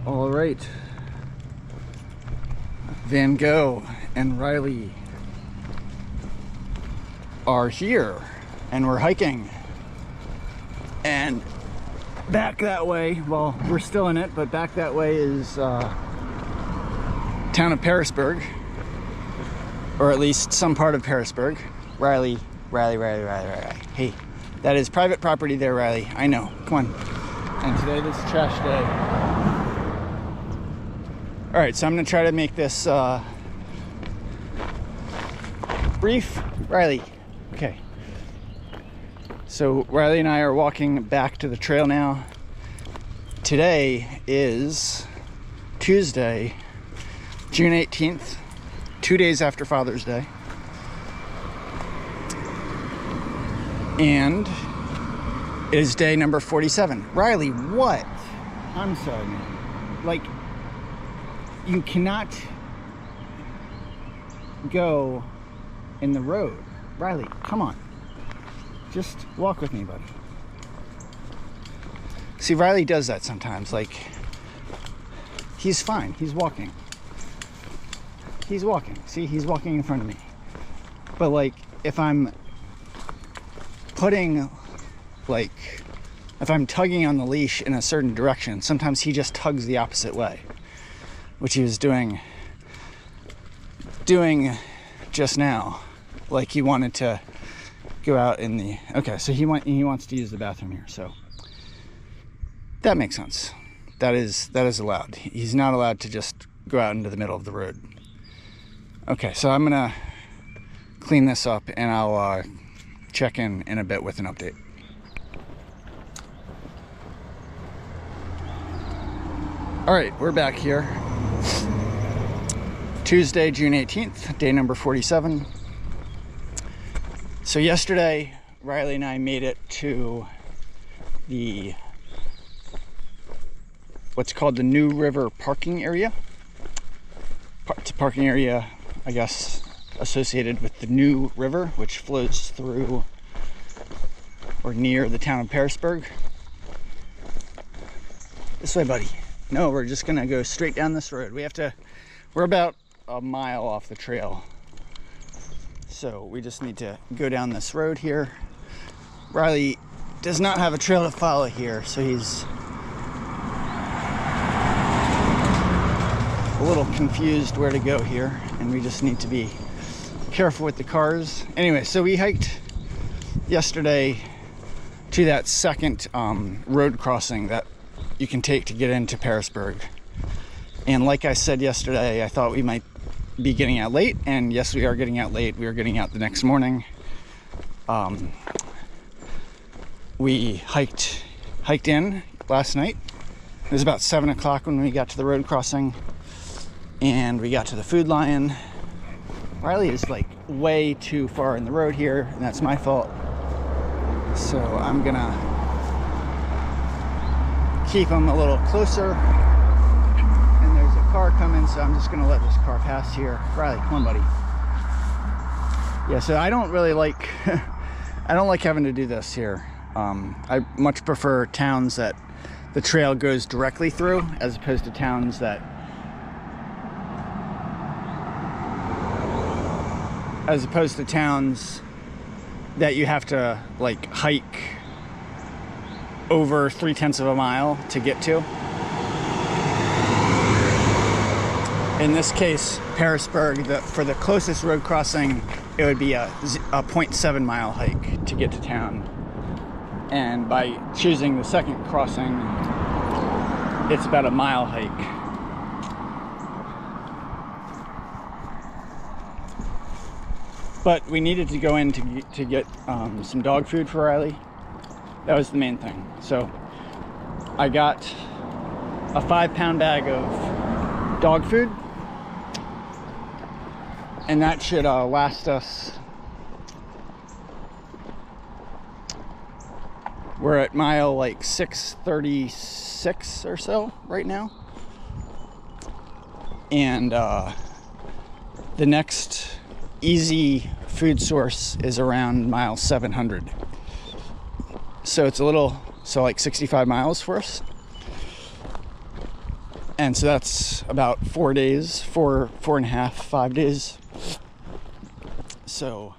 All right, Van Gogh and Riley are here and we're hiking, and back that way, well, we're still in it, but back that way is town of Pearisburg, or at least some part of Pearisburg. Riley. Hey, that is private property there, Riley. I know, come on. And today this is trash day. All right, so I'm gonna try to make this brief. Riley, okay. So Riley and I are walking back to the trail now. Today is Tuesday, June 18th, 2 days after Father's Day. And it is day number 47. Riley, what? I'm sorry, man. Like, you cannot go in the road. Riley, come on. Just walk with me, buddy. See, Riley does that sometimes. Like, he's fine. He's walking. He's walking. See, he's walking in front of me. But, like, if I'm putting, like, if I'm tugging on the leash in a certain direction, sometimes he just tugs the opposite way, which he was doing just now. Like, he wanted to go out in the, okay, so he wants to use the bathroom here, so that makes sense. That is allowed. He's not allowed to just go out into the middle of the road. Okay, so I'm gonna clean this up and I'll check in a bit with an update. All right, we're back here. Tuesday, June 18th, day number 47. So yesterday, Riley and I made it to the, what's called the New River parking area. It's a parking area, I guess, associated with the New River, which flows through or near the town of Pearisburg. This way, buddy. No, we're just gonna go straight down this road. We're about a mile off the trail. So we just need to go down this road here. Riley does not have a trail to follow here, so he's a little confused where to go here, and we just need to be careful with the cars. Anyway, so we hiked yesterday to that second road crossing that you can take to get into Pearisburg. And like I said yesterday, I thought we might be getting out late, and yes, we are getting out late. We are getting out the next morning. We hiked in last night. It was about 7 o'clock when we got to the road crossing, and we got to the Food Lion. Riley is like way too far in the road here, and that's my fault. So I'm gonna keep him a little closer. And there's a car coming, so I'm just gonna let this car pass here. Riley, come on, buddy. Yeah, so I don't really like, I don't like having to do this here. I much prefer towns that the trail goes directly through, as opposed to towns that you have to like hike over 3/10 of a mile to get to. In this case, Pearisburg, for the closest road crossing, it would be a 0.7 mile hike to get to town. And by choosing the second crossing, it's about a mile hike. But we needed to go in to get some dog food for Riley. That was the main thing. So I got a 5-pound bag of dog food, and that should last us. We're at mile like 636 or so right now, and the next easy food source is around mile 700. So it's like 65 miles for us. And so that's about 4 days, four and a half, 5 days. So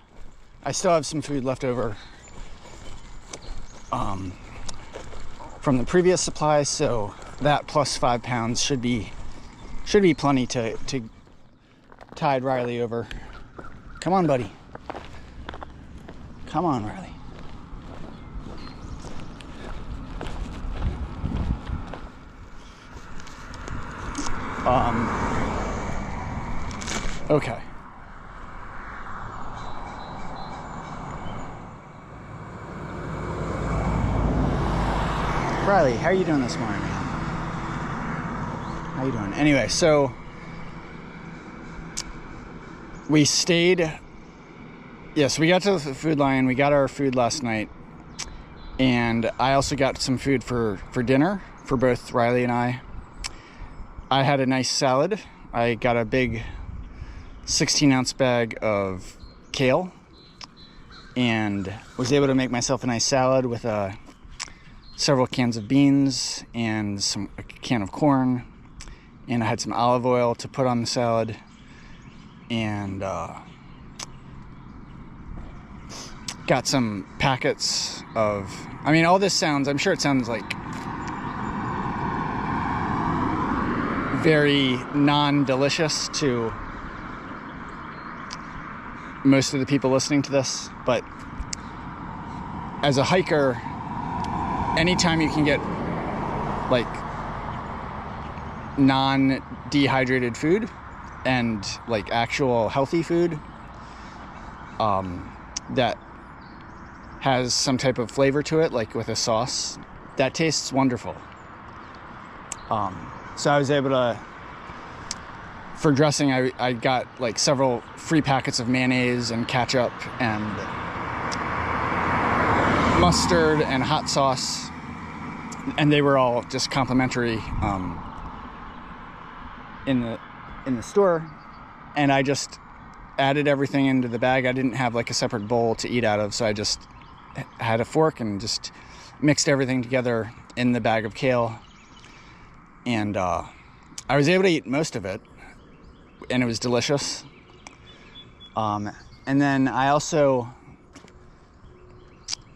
I still have some food left over from the previous supply, so that plus 5 pounds should be plenty to tide Riley over. Come on, buddy. Come on, Riley. Okay. Riley, how are you doing this morning, man? How you doing? Anyway, so we stayed. Yes, we got to the food line. We got our food last night, and I also got some food for dinner for both Riley and I. I had a nice salad. I got a big 16-ounce bag of kale and was able to make myself a nice salad with several cans of beans and a can of corn, and I had some olive oil to put on the salad, and got some packets of, I mean, all this sounds, I'm sure it sounds like very non-delicious to most of the people listening to this, but as a hiker, anytime you can get like non-dehydrated food and like actual healthy food that has some type of flavor to it, like with a sauce, that tastes wonderful. So I was able to, for dressing, I got like several free packets of mayonnaise and ketchup and mustard and hot sauce, and they were all just complimentary in the store, and I just added everything into the bag. I didn't have like a separate bowl to eat out of, so I just had a fork and just mixed everything together in the bag of kale, and I was able to eat most of it, and it was delicious. And then I also,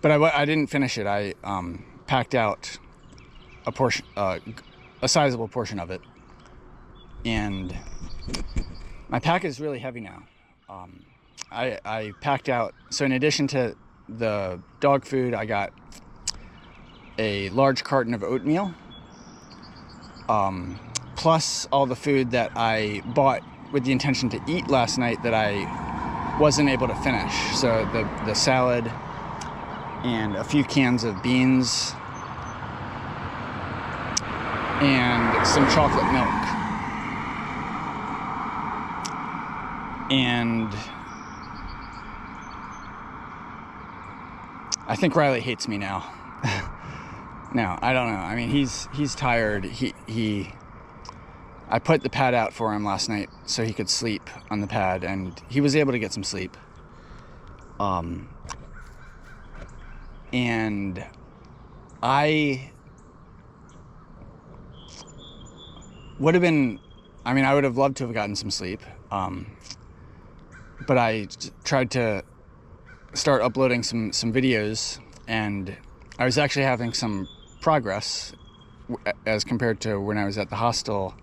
but I didn't finish it. I packed out a portion, a sizable portion of it, and my pack is really heavy now. I packed out, so in addition to the dog food, I got a large carton of oatmeal, plus all the food that I bought with the intention to eat last night that I wasn't able to finish. So the salad and a few cans of beans and some chocolate milk. And I think Riley hates me now. No, I don't know. I mean, he's tired. I put the pad out for him last night so he could sleep on the pad, and he was able to get some sleep. And I would have been, I mean, I would have loved to have gotten some sleep. But I tried to start uploading some videos, and I was actually having some progress as compared to when I was at the hostel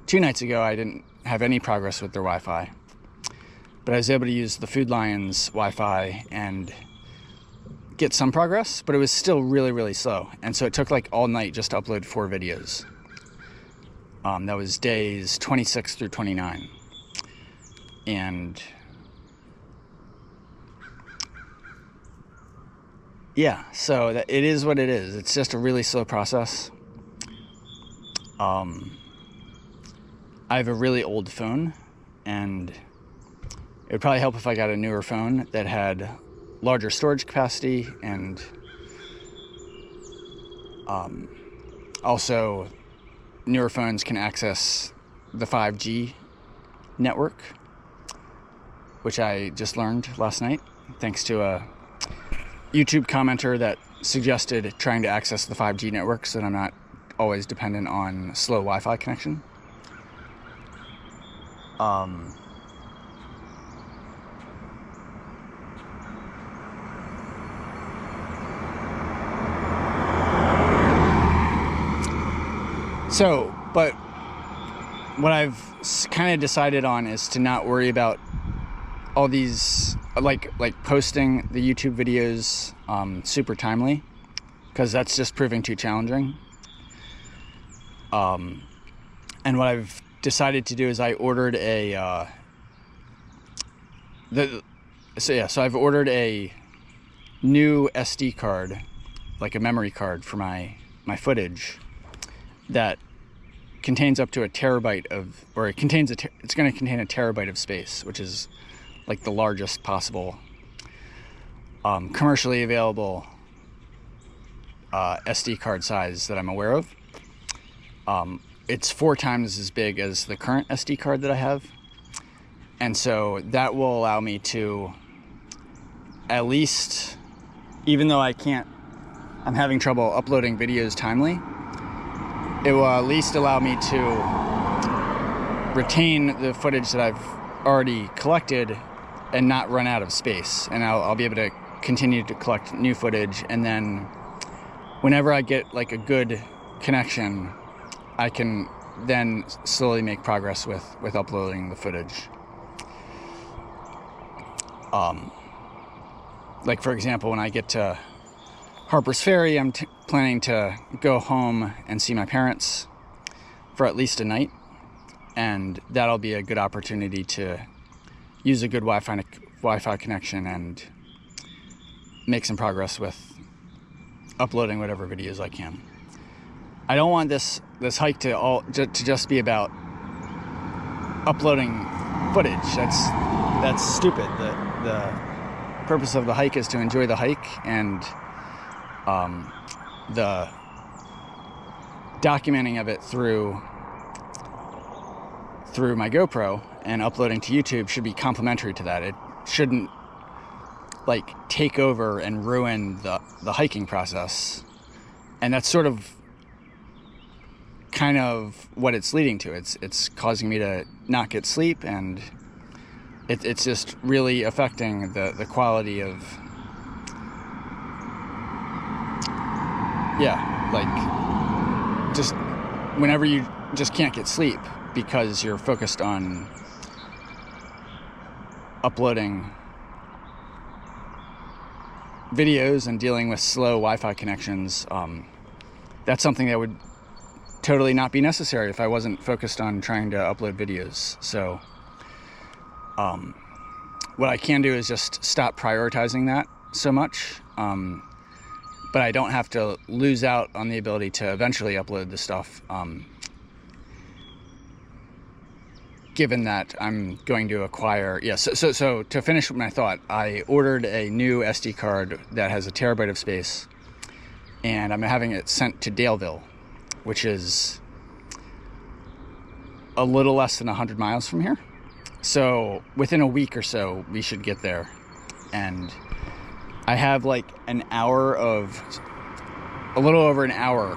2 nights ago. I didn't have any progress with their Wi-Fi, but I was able to use the Food Lion's Wi-Fi and get some progress, but it was still really, really slow. And so it took like all night just to upload 4 videos. That was days 26 through 29. And yeah, so it is what it is. It's just a really slow process. I have a really old phone, and it would probably help if I got a newer phone that had larger storage capacity, and also newer phones can access the 5G network, which I just learned last night thanks to a YouTube commenter that suggested trying to access the 5G network so that I'm not always dependent on slow Wi-Fi connection. So, but what I've kind of decided on is to not worry about all these, like posting the YouTube videos super timely, because that's just proving too challenging. And what I've decided to do is I ordered so I've ordered a new SD card, like a memory card for my footage, that contains up to a terabyte of, or it's going to contain a terabyte of space, which is like the largest possible commercially available SD card size that I'm aware of. It's 4 times as big as the current SD card that I have, and so that will allow me to, at least, even though I'm having trouble uploading videos timely, it will at least allow me to retain the footage that I've already collected and not run out of space. And I'll be able to continue to collect new footage, and then whenever I get like a good connection, I can then slowly make progress with uploading the footage. Like for example, when I get to Harper's Ferry, I'm planning to go home and see my parents for at least a night, and that'll be a good opportunity to use a good Wi-Fi connection and make some progress with uploading whatever videos I can. I don't want this hike to just be about uploading footage. That's stupid. The purpose of the hike is to enjoy the hike, and the documenting of it through my GoPro and uploading to YouTube should be complementary to that. It shouldn't like take over and ruin the hiking process. And that's sort of kind of what it's leading to. It's causing me to not get sleep, and it's just really affecting the quality of, like just whenever you just can't get sleep because you're focused on uploading videos and dealing with slow Wi-Fi connections. That's something that would totally not be necessary if I wasn't focused on trying to upload videos. So what I can do is just stop prioritizing that so much, but I don't have to lose out on the ability to eventually upload the stuff, given that I'm going to acquire, so to finish my thought, I ordered a new SD card that has a terabyte of space, and I'm having it sent to Daleville, which is a little less than 100 miles from here. So within a week or so, we should get there. And I have like a little over an hour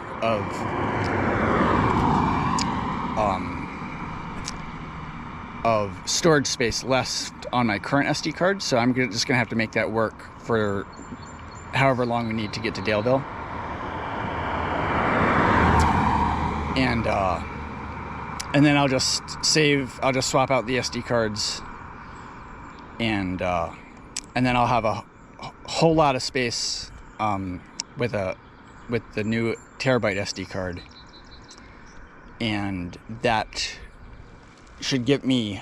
of storage space left on my current SD card. So I'm just gonna have to make that work for however long we need to get to Daleville. And then I'll just swap out the SD cards, and then I'll have a whole lot of space with the new terabyte SD card, and that should give me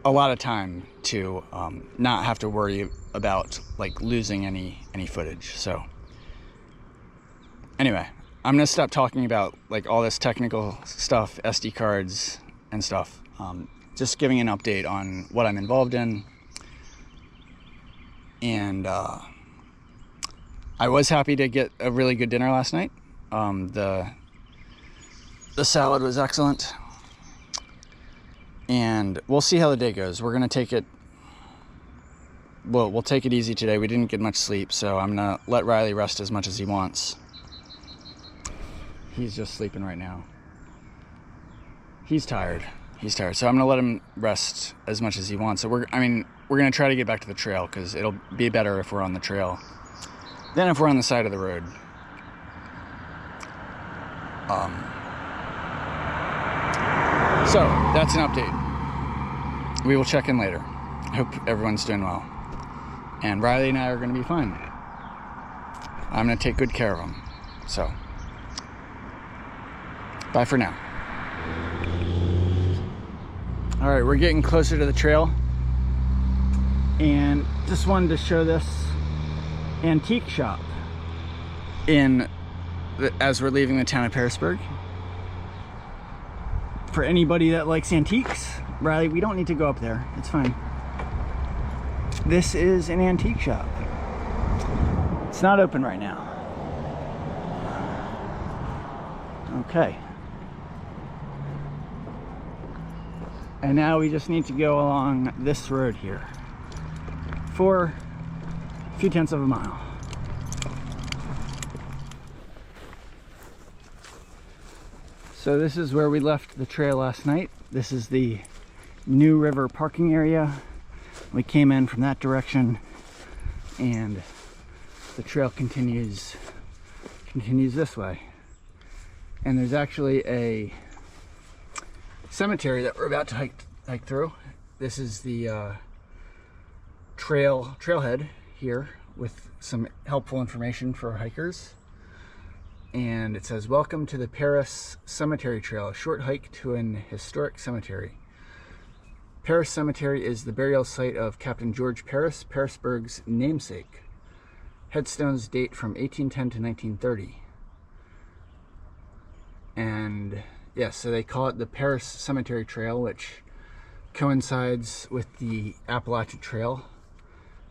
a lot of time to not have to worry about like losing any footage. So anyway, I'm gonna stop talking about like all this technical stuff, SD cards and stuff. Just giving an update on what I'm involved in. And I was happy to get a really good dinner last night. The salad was excellent. And we'll see how the day goes. We're gonna take it, we'll take it easy today. We didn't get much sleep, so I'm gonna let Riley rest as much as he wants. He's just sleeping right now. He's tired. He's tired. So I'm gonna let him rest as much as he wants. So we're gonna try to get back to the trail because it'll be better if we're on the trail than if we're on the side of the road. So that's an update. We will check in later. Hope everyone's doing well. And Riley and I are gonna be fine. I'm gonna take good care of him. So, bye for now. All right, we're getting closer to the trail, and just wanted to show this antique shop as we're leaving the town of Pearisburg. For anybody that likes antiques, Riley, we don't need to go up there. It's fine. This is an antique shop. It's not open right now. Okay. And now we just need to go along this road here for a few tenths of a mile. So this is where we left the trail last night. This is the New River parking area. We came in from that direction, and the trail continues this way. And there's actually a cemetery that we're about to hike through. This is the trailhead here with some helpful information for hikers. And it says, "Welcome to the Paris Cemetery Trail, a short hike to an historic cemetery. Paris Cemetery is the burial site of Captain George Paris, Pearisburg's namesake. Headstones date from 1810 to 1930. And yes, so they call it the Paris Cemetery Trail, which coincides with the Appalachian Trail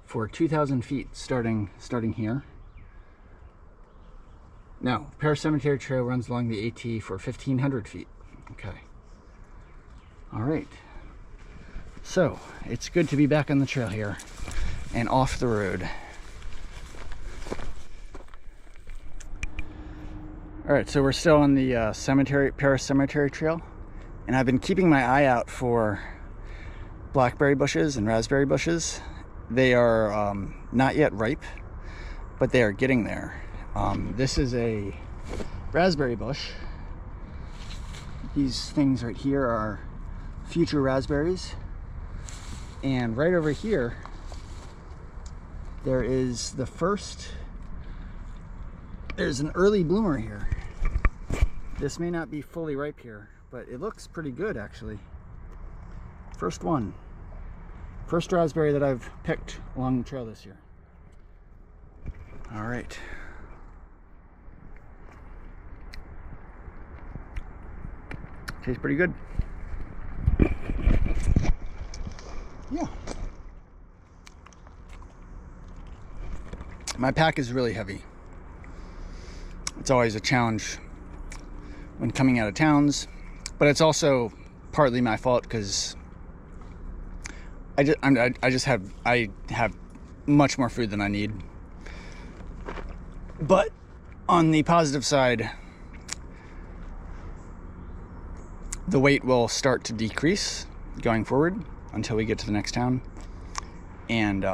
for 2,000 feet starting here. No, Paris Cemetery Trail runs along the AT for 1,500 feet. Okay. All right. So it's good to be back on the trail here and off the road. All right, so we're still on the Paris Cemetery Trail, and I've been keeping my eye out for blackberry bushes and raspberry bushes. They are not yet ripe, but they are getting there. This is a raspberry bush. These things right here are future raspberries. And right over here, there is there's an early bloomer here. This may not be fully ripe here, but it looks pretty good actually. First one. First raspberry that I've picked along the trail this year. All right. Tastes pretty good. Yeah. My pack is really heavy. It's always a challenge when coming out of towns, but it's also partly my fault because I have much more food than I need. But on the positive side, the weight will start to decrease going forward until we get to the next town. And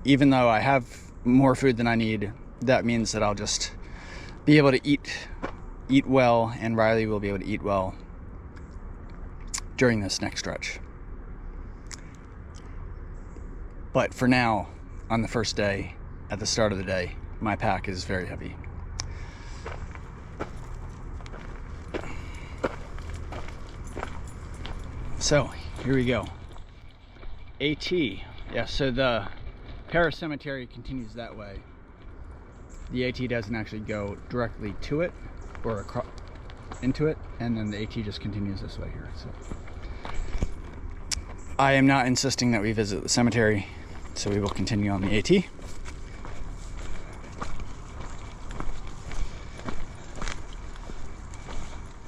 even though I have more food than I need, that means that I'll just be able to eat well, and Riley will be able to eat well during this next stretch. But for now, on the first day, at the start of the day, my pack is very heavy. So here we go. AT. Yeah, so the Paris Cemetery continues that way. The AT doesn't actually go directly to it or across into it, and then the AT just continues this way here. So I am not insisting that we visit the cemetery, so we will continue on the AT.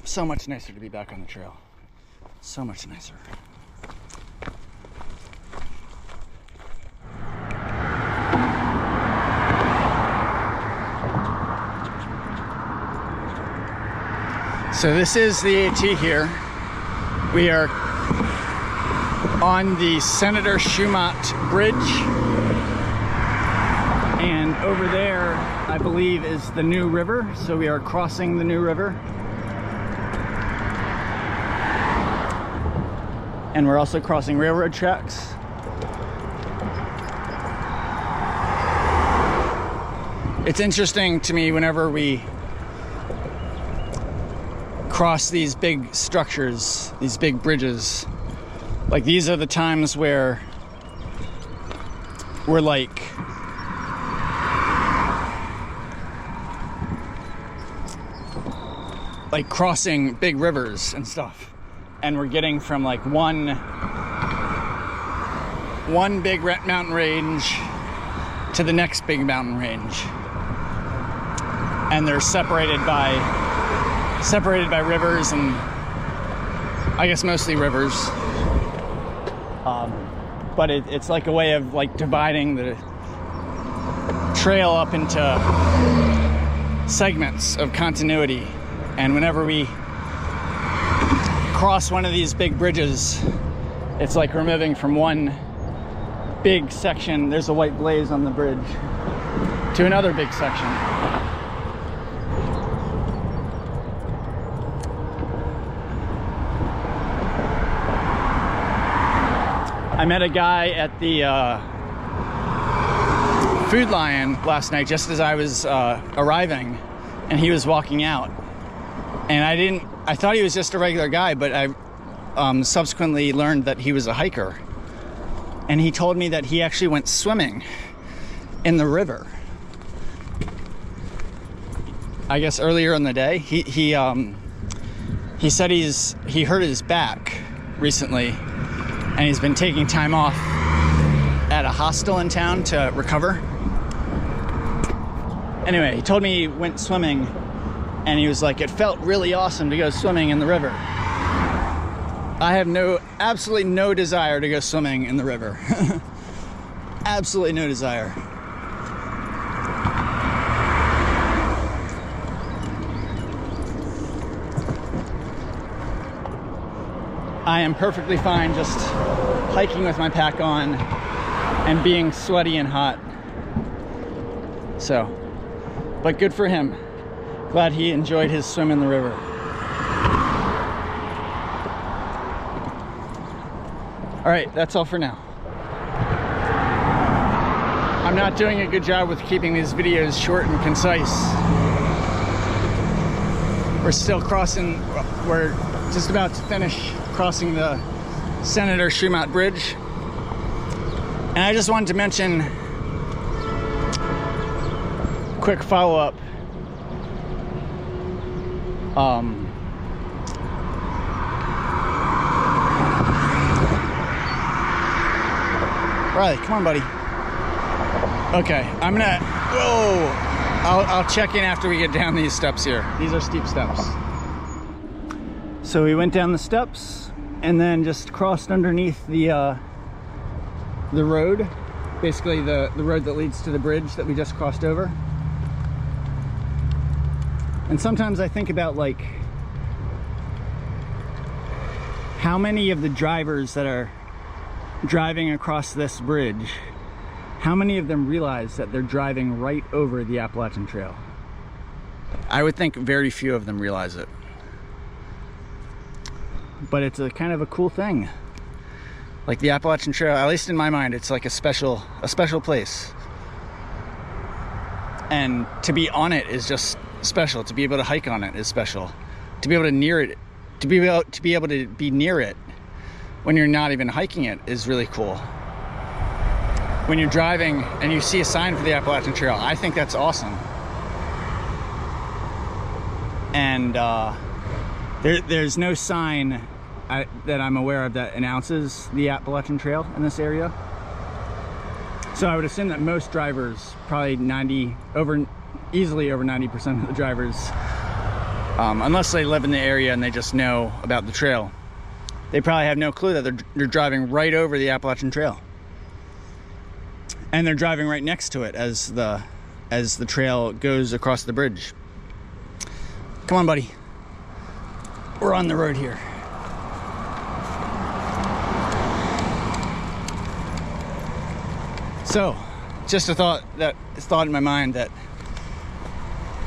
So much nicer to be back on the trail. So much nicer. So this is the AT here. We are on the Senshumat Bridge. And over there, I believe, is the New River. So we are crossing the New River. And we're also crossing railroad tracks. It's interesting to me whenever we cross these big structures, these big bridges. Like, these are the times where we're like crossing big rivers and stuff, and we're getting from like one big mountain range to the next big mountain range, and they're separated by rivers, and I guess mostly rivers, but it's like a way of like dividing the trail up into segments of continuity. And whenever we cross one of these big bridges, it's like we're moving from one big section, there's a white blaze on the bridge, to another big section. I met a guy at the Food Lion last night just as I was arriving, and he was walking out. And I thought he was just a regular guy, but I subsequently learned that he was a hiker. And he told me that he actually went swimming in the river, I guess earlier in the day. He said he hurt his back recently, and he's been taking time off at a hostel in town to recover. Anyway, he told me he went swimming, and he was like, it felt really awesome to go swimming in the river. I have absolutely no desire to go swimming in the river. Absolutely no desire. I am perfectly fine just hiking with my pack on and being sweaty and hot. So, but good for him. Glad he enjoyed his swim in the river. All right, that's all for now. I'm not doing a good job with keeping these videos short and concise. We're still crossing, we're just about to finish crossing the Senshumat Bridge. And I just wanted to mention, quick follow-up. Riley, come on, buddy. Okay, I'm gonna, whoa! I'll check in after we get down these steps here. These are steep steps. So we went down the steps and then just crossed underneath the road, basically the road that leads to the bridge that we just crossed over. And sometimes I think about, like, how many of the drivers that are driving across this bridge, how many of them realize that they're driving right over the Appalachian Trail? I would think very few of them realize it. But it's a kind of a cool thing. Like, the Appalachian Trail, at least in my mind, it's like a special place. And to be on it is just special. To be able to hike on it is special. To be able to near it, to be able to be near it when you're not even hiking it is really cool. When you're driving and you see a sign for the Appalachian Trail, I think that's awesome. And there's no sign that I'm aware of that announces the Appalachian Trail in this area. So I would assume that most drivers, probably easily over 90% of the drivers, unless they live in the area and they just know about the trail, they probably have no clue that they're driving right over the Appalachian Trail. And they're driving right next to it as the trail goes across the bridge. Come on, buddy. we're on the road here. So, just a thought in my mind that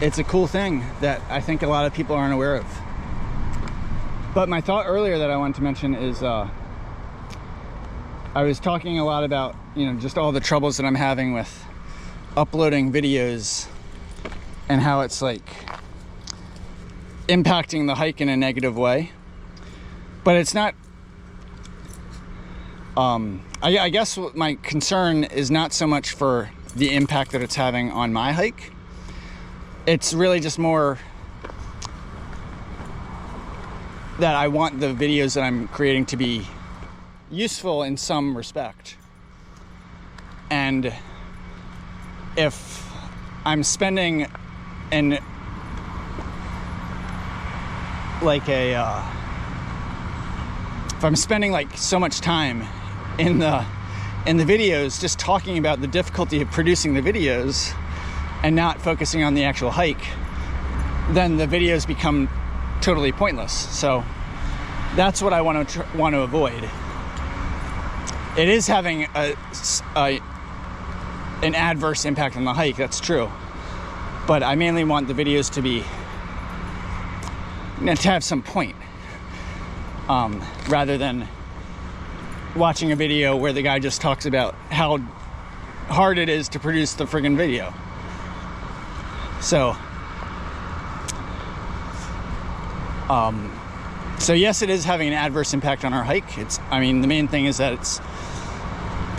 it's a cool thing that I think a lot of people aren't aware of. But my thought earlier that I wanted to mention is I was talking a lot about, you know, just all the troubles that I'm having with uploading videos and how it's like impacting the hike in a negative way. But it's not, I guess my concern is not so much for the impact that it's having on my hike. It's really just more that I want the videos that I'm creating to be useful in some respect. And if I'm spending if I'm spending like so much time in the videos just talking about the difficulty of producing the videos and not focusing on the actual hike, then the videos become totally pointless. So that's what I want to avoid. It is having an adverse impact on the hike, that's true. But I mainly want the videos to have some point, rather than watching a video where the guy just talks about how hard it is to produce the friggin' video. So yes, it is having an adverse impact on our hike. The main thing is that it's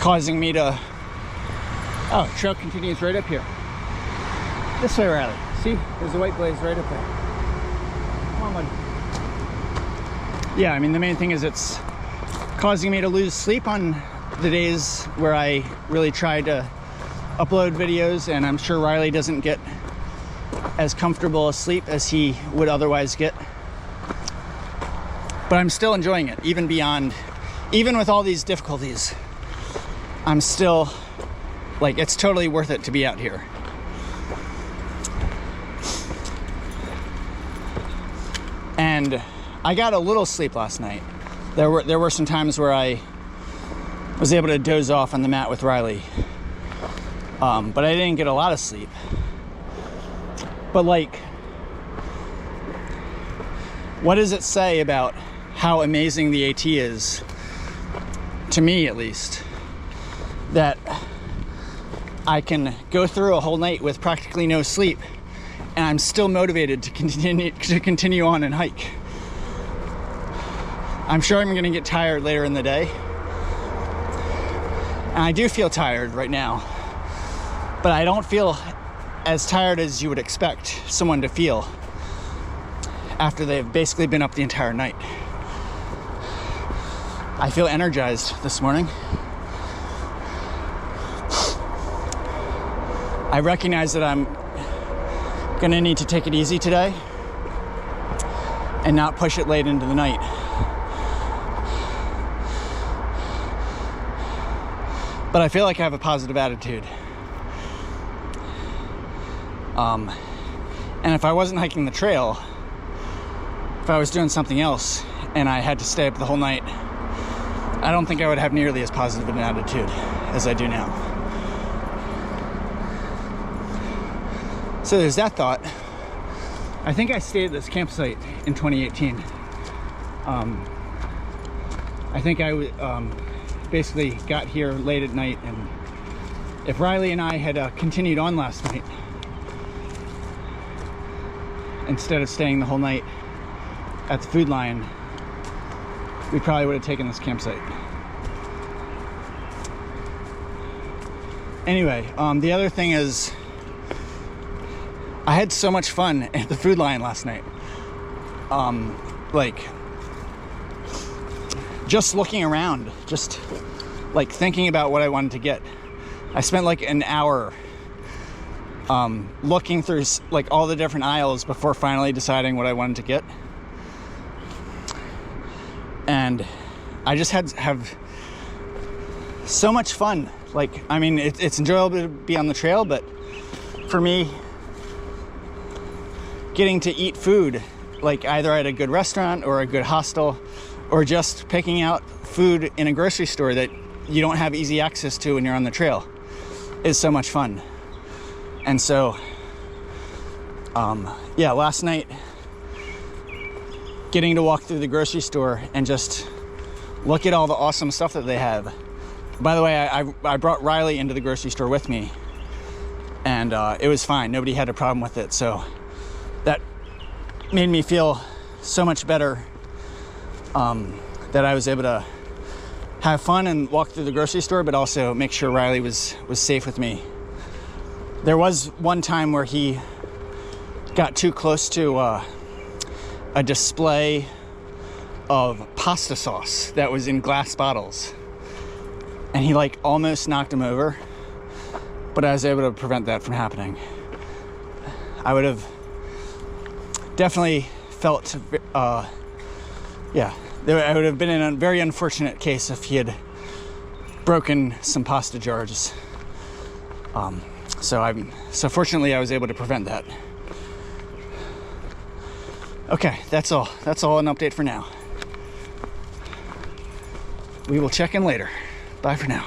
causing me to... Oh, trail continues right up here. This way, Riley. See? There's a white blaze right up there. Come on, buddy. Yeah, the main thing is it's causing me to lose sleep on the days where I really try to upload videos, and I'm sure Riley doesn't get as comfortable a sleep as he would otherwise get. But I'm still enjoying it, even with all these difficulties. I'm still, it's totally worth it to be out here. And I got a little sleep last night. There were some times where I was able to doze off on the mat with Riley. But I didn't get a lot of sleep. But what does it say about how amazing the AT is, to me at least, that I can go through a whole night with practically no sleep and I'm still motivated to continue on and hike. I'm sure I'm gonna get tired later in the day, and I do feel tired right now, but I don't feel as tired as you would expect someone to feel after they've basically been up the entire night. I feel energized this morning. I recognize that I'm gonna need to take it easy today and not push it late into the night. But I feel like I have a positive attitude. And if I wasn't hiking the trail, if I was doing something else and I had to stay up the whole night, I don't think I would have nearly as positive an attitude as I do now. So there's that thought. I think I stayed at this campsite in 2018. I think I basically got here late at night, and if Riley and I had continued on last night, instead of staying the whole night at the food line, we probably would have taken this campsite. Anyway, the other thing is, I had so much fun at the food line last night. Just looking around, just thinking about what I wanted to get. I spent an hour looking through all the different aisles before finally deciding what I wanted to get. And I just have so much fun. It's enjoyable to be on the trail, but for me, getting to eat food like either at a good restaurant or a good hostel, or just picking out food in a grocery store that you don't have easy access to when you're on the trail is so much fun. And so, yeah, last night, getting to walk through the grocery store and just look at all the awesome stuff that they have. By the way, I brought Riley into the grocery store with me, and it was fine. Nobody had a problem with it. So that made me feel so much better, that I was able to have fun and walk through the grocery store, but also make sure Riley was safe with me. There was one time where he got too close to a display of pasta sauce that was in glass bottles, and he like almost knocked him over, but I was able to prevent that from happening. I would have definitely felt, yeah, I would have been in a very unfortunate case if he had broken some pasta jars. So fortunately I was able to prevent that. Okay, that's all an update for now. We will check in later. Bye for now.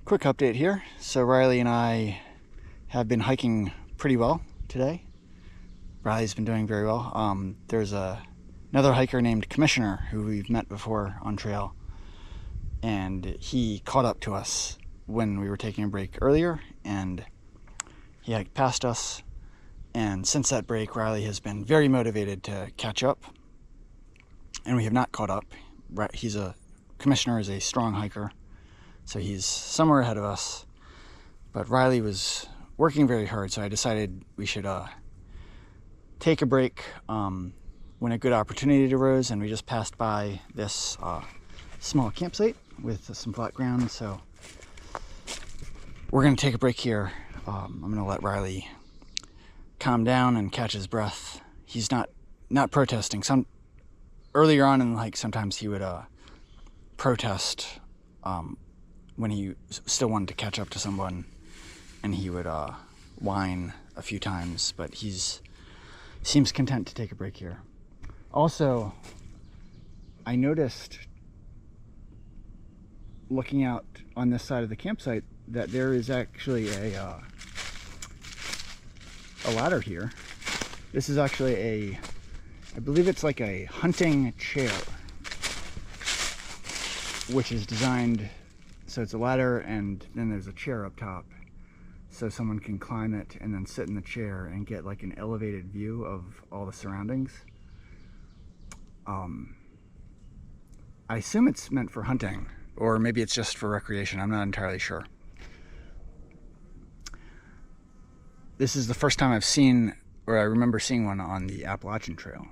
Quick update here. So Riley and I have been hiking pretty well today. Riley's been doing very well. There's another hiker named Commissioner who we've met before on trail, and he caught up to us when we were taking a break earlier, and he hiked past us. And since that break, Riley has been very motivated to catch up, and we have not caught up. Commissioner is a strong hiker, so he's somewhere ahead of us, but Riley was working very hard, so I decided we should take a break when a good opportunity arose, and we just passed by this small campsite with some flat ground, so we're going to take a break here. I'm going to let Riley calm down and catch his breath. He's not protesting. Earlier on in the hike, sometimes he would protest when he still wanted to catch up to someone, and he would whine a few times, but seems content to take a break here. Also, I noticed looking out on this side of the campsite that there is actually a ladder here. This is actually I believe it's like a hunting chair, which is designed so it's a ladder and then there's a chair up top, so someone can climb it and then sit in the chair and get like an elevated view of all the surroundings. I assume it's meant for hunting, or maybe it's just for recreation. I'm not entirely sure. This is the first time I remember seeing one on the Appalachian Trail.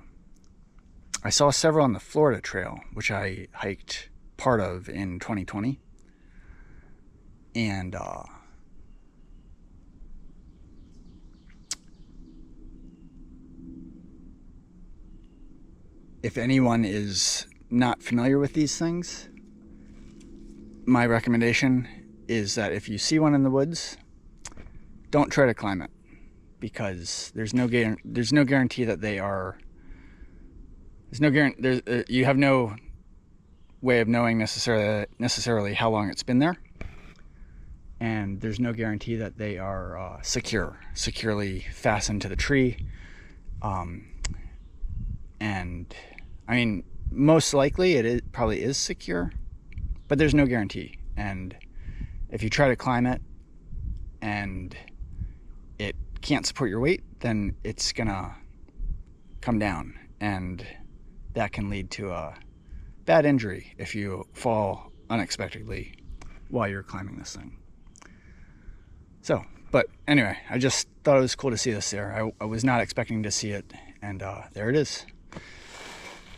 I saw several on the Florida Trail, which I hiked part of in 2020. And if anyone is not familiar with these things, my recommendation is that if you see one in the woods, don't try to climb it, because there's no guarantee that they are. You have no way of knowing necessarily how long it's been there, and there's no guarantee that they are securely fastened to the tree. And I mean, most likely it probably is secure, but there's no guarantee. And if you try to climb it and it can't support your weight, then it's gonna come down, and that can lead to a bad injury if you fall unexpectedly while you're climbing this thing. So, but anyway, I just thought it was cool to see this there. I was not expecting to see it, and there it is.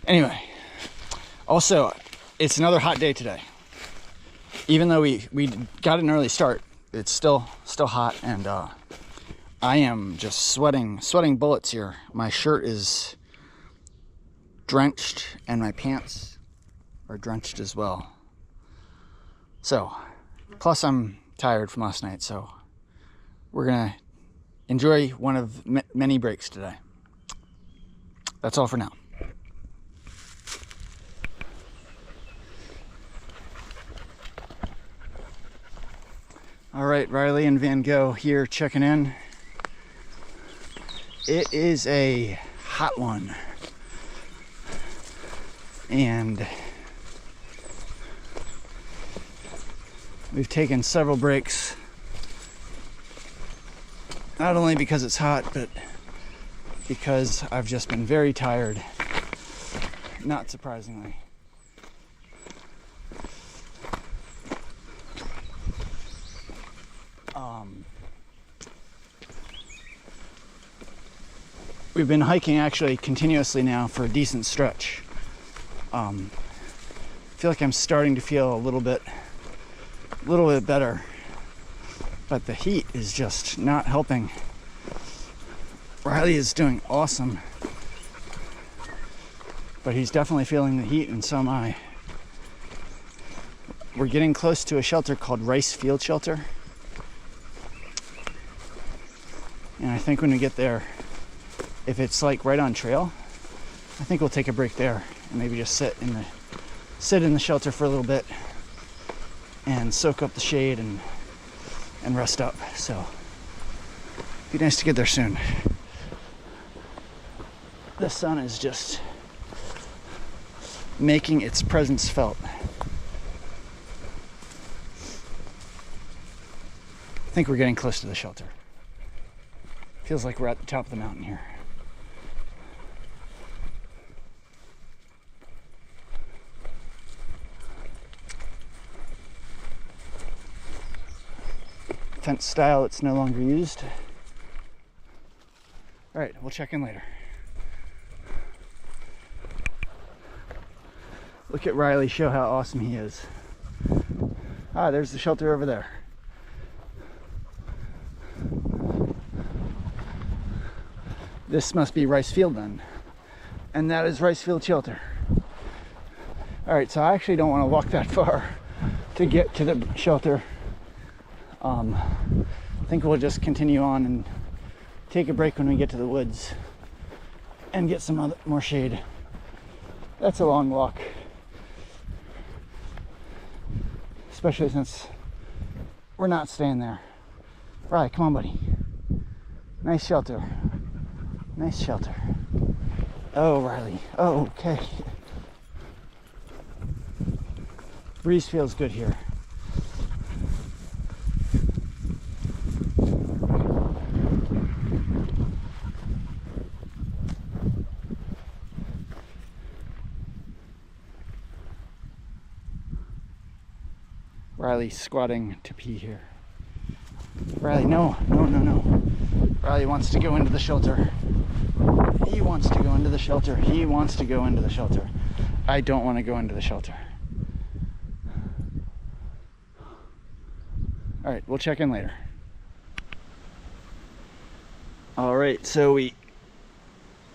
Anyway, also, it's another hot day today. Even though we got an early start, it's still hot, and I am just sweating bullets here. My shirt is drenched, and my pants are drenched as well. So, plus I'm tired from last night, so we're gonna enjoy one of many breaks today. That's all for now. All right, Riley and Van Gogh here checking in. It is a hot one. And we've taken several breaks. Not only because it's hot, but because I've just been very tired. Not surprisingly. We've been hiking actually continuously now for a decent stretch. I feel like I'm starting to feel a little bit better, but the heat is just not helping. Riley is doing awesome, but he's definitely feeling the heat, and so am I. We're getting close to a shelter called Rice Field Shelter, and I think when we get there, if it's like right on trail, I think we'll take a break there and maybe just sit in the shelter for a little bit and soak up the shade and rest up. So it'd be nice to get there soon. The sun is just making its presence felt. I think we're getting close to the shelter. Feels like we're at the top of the mountain here. Fence style, it's no longer used. All right, we'll check in later. Look at Riley show how awesome he is. Ah, there's the shelter over there. This must be Rice Field then. And that is Rice Field Shelter. All right, so I actually don't want to walk that far to get to the shelter. I think we'll just continue on and take a break when we get to the woods and get some more shade. That's a long walk, especially since we're not staying there. Riley, come on, buddy. Nice shelter. Nice shelter. Oh, Riley. Oh, okay. Breeze feels good here. Riley's squatting to pee here. Riley, no. Riley wants to go into the shelter. He wants to go into the shelter. He wants to go into the shelter. I don't want to go into the shelter. All right, we'll check in later. All right, so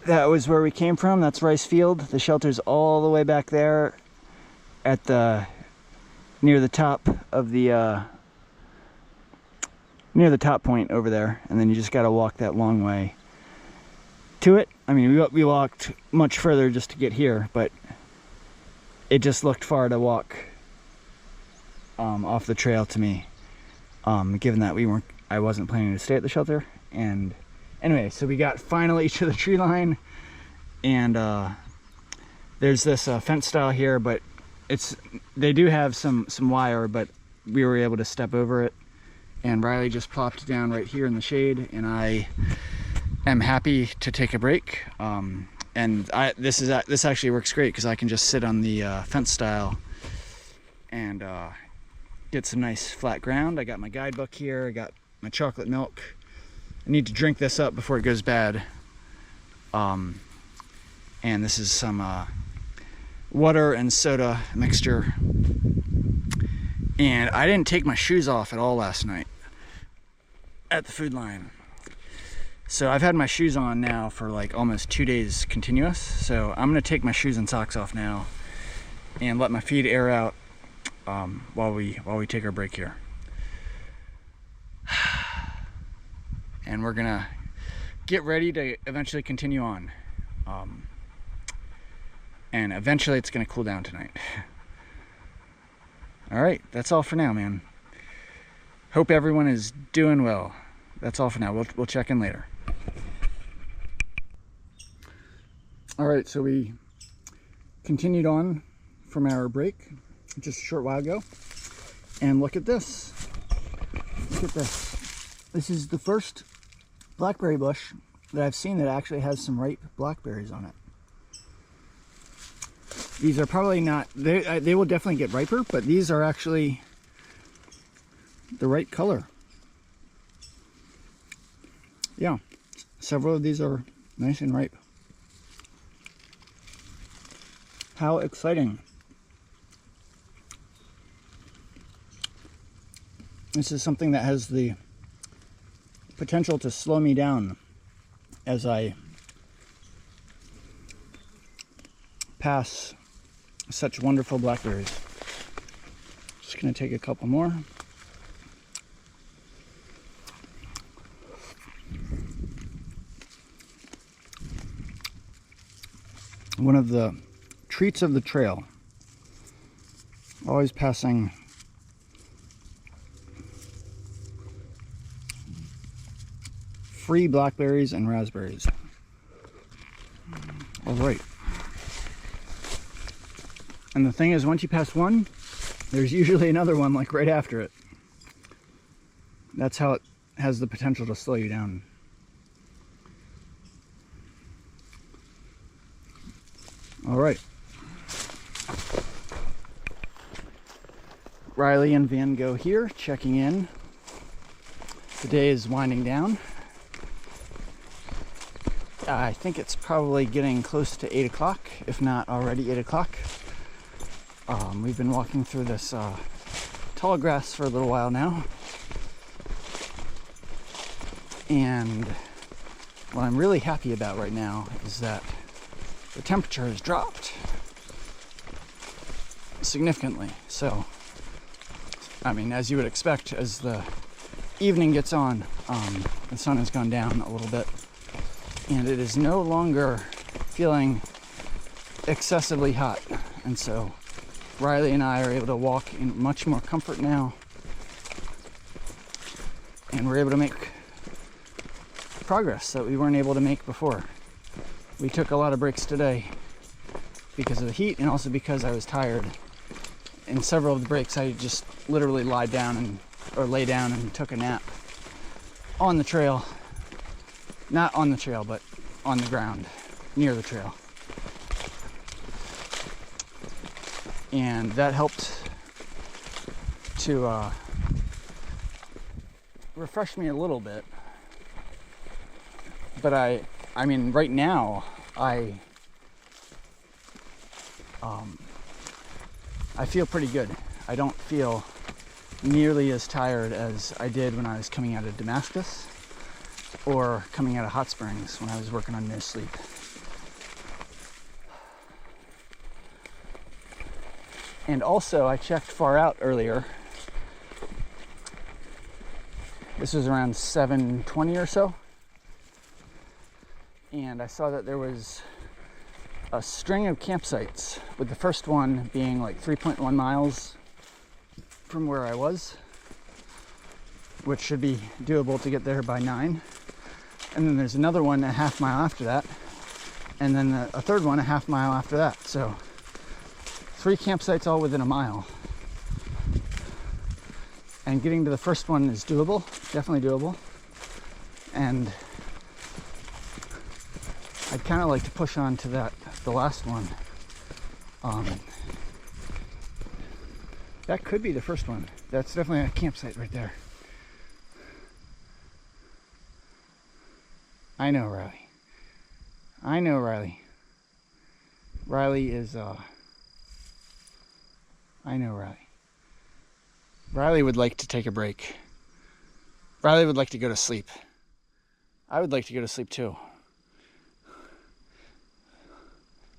that was where we came from. That's Rice Field. The shelter's all the way back there at near the top of the near the top point over there, and then you just got to walk that long way to it. I mean, we walked much further just to get here, but it just looked far to walk off the trail to me, given that I wasn't planning to stay at the shelter. And anyway, so we got finally to the tree line, and there's this fence style here, but they do have some wire, but we were able to step over it, and Riley just plopped down right here in the shade, and I am happy to take a break. And this actually works great because I can just sit on the fence style and get some nice flat ground. I got my guidebook here. I got my chocolate milk. I need to drink this up before it goes bad. And this is some water and soda mixture. And I didn't take my shoes off at all last night at the food line. So I've had my shoes on now for like almost 2 days continuous. So I'm gonna take my shoes and socks off now and let my feet air out while we take our break here. and we're gonna get ready to eventually continue on. And eventually it's gonna cool down tonight. All right, that's all for now, man. Hope everyone is doing well. That's all for now. We'll check in later. All right, so we continued on from our break just a short while ago, and look at this. Look at this. This is the first blackberry bush that I've seen that actually has some ripe blackberries on it. These are probably not, they will definitely get riper, but these are actually the right color. Yeah, several of these are nice and ripe. How exciting. This is something that has the potential to slow me down as I pass such wonderful blackberries. Just gonna take a couple more. One of the treats of the trail. Always passing free blackberries and raspberries. All right. And the thing is, once you pass one, there's usually another one like right after it. That's how it has the potential to slow you down. All right. Riley and Van Gogh here, checking in. The day is winding down. I think it's probably getting close to 8 o'clock, if not already 8 o'clock. We've been walking through this tall grass for a little while now. And what I'm really happy about right now is that the temperature has dropped significantly. So, I mean, as you would expect, as the evening gets on, the sun has gone down a little bit. And it is no longer feeling excessively hot. And so Riley and I are able to walk in much more comfort now. And we're able to make progress that we weren't able to make before. We took a lot of breaks today because of the heat and also because I was tired. In several of the breaks, I just literally lay down and took a nap on the trail. Not on the trail, but on the ground, near the trail. And that helped to refresh me a little bit. But I mean, right now, I feel pretty good. I don't feel nearly as tired as I did when I was coming out of Damascus or coming out of Hot Springs when I was working on no sleep. And also, I checked far out earlier. This was around 7:20 or so. And I saw that there was a string of campsites, with the first one being like 3.1 miles from where I was, which should be doable to get there by 9. And then there's another one a half mile after that, and then a third one a half mile after that. So 3 campsites all within a mile. And getting to the first one is doable, definitely doable. And I'd kind of like to push on to the last one. That could be the first one. That's definitely a campsite right there. I know Riley. I know Riley. Riley is, I know Riley. Riley would like to take a break. Riley would like to go to sleep. I would like to go to sleep too.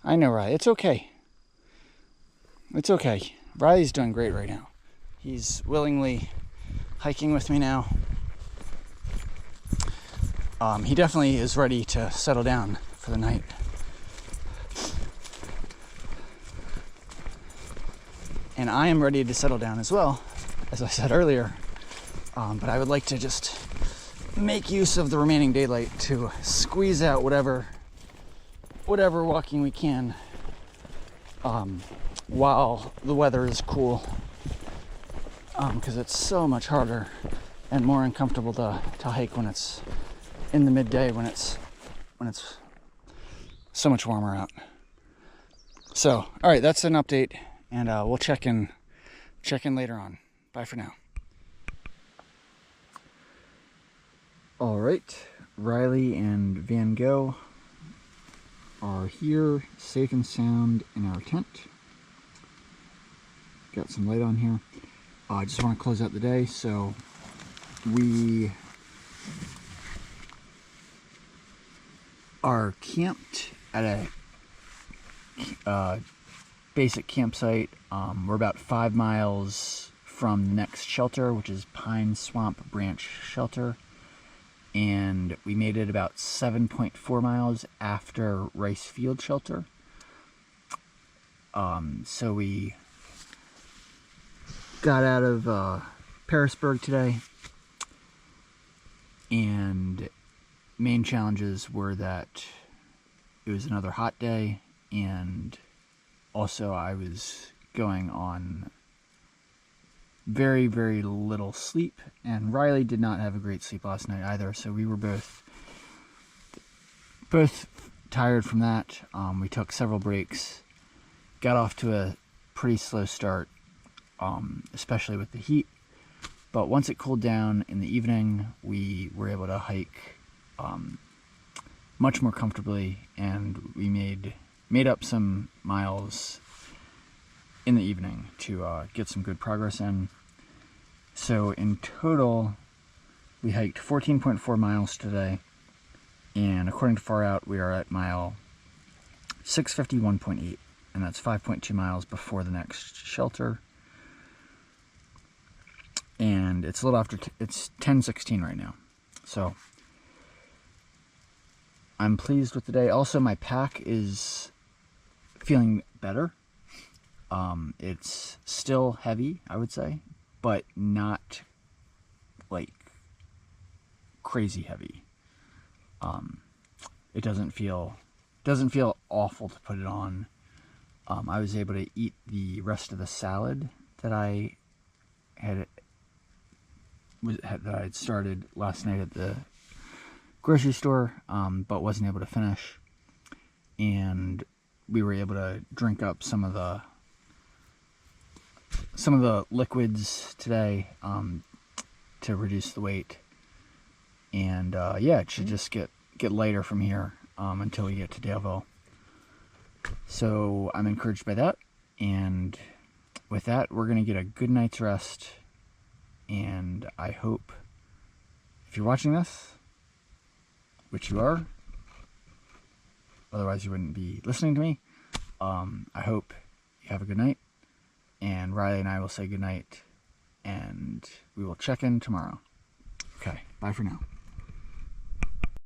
I know Riley. It's okay. It's okay. Riley's doing great right now. He's willingly hiking with me now. he definitely is ready to settle down for the night. And I am ready to settle down as well, as I said earlier. But I would like to just make use of the remaining daylight to squeeze out whatever walking we can while the weather is cool. Because it's so much harder and more uncomfortable to hike when it's in the midday, when it's so much warmer out. So, all right, that's an update, and we'll check in later on. Bye for now. All right, Riley and Van Gogh are here, safe and sound in our tent. Got some light on here. I just want to close out the day, so we are camped at a basic campsite. We're about 5 miles from the next shelter, which is Pine Swamp Branch Shelter, and we made it about 7.4 miles after Rice Field Shelter. So we got out of Pearisburg today, and main challenges were that it was another hot day, and also I was going on very, very little sleep, and Riley did not have a great sleep last night either, so we were both tired from that. We took several breaks, got off to a pretty slow start, especially with the heat, but once it cooled down in the evening, we were able to hike much more comfortably, and we made up some miles in the evening to get some good progress in. So in total, we hiked 14.4 miles today, and according to Far Out, we are at mile 651.8, and that's 5.2 miles before the next shelter. And it's a little after, it's 10:16 right now. So I'm pleased with the day. Also, my pack is feeling better. It's still heavy, I would say, but not like crazy heavy. It doesn't feel awful to put it on. I was able to eat the rest of the salad that I had started last night at the grocery store, but wasn't able to finish. And we were able to drink up some of the liquids today to reduce the weight. And yeah, it should just get lighter from here until we get to Daleville. So I'm encouraged by that, and with that, we're going to get a good night's rest. And I hope, if you're watching this, which you are, otherwise you wouldn't be listening to me, I hope you have a good night, and Riley and I will say good night, and we will check in tomorrow. Okay, bye for now.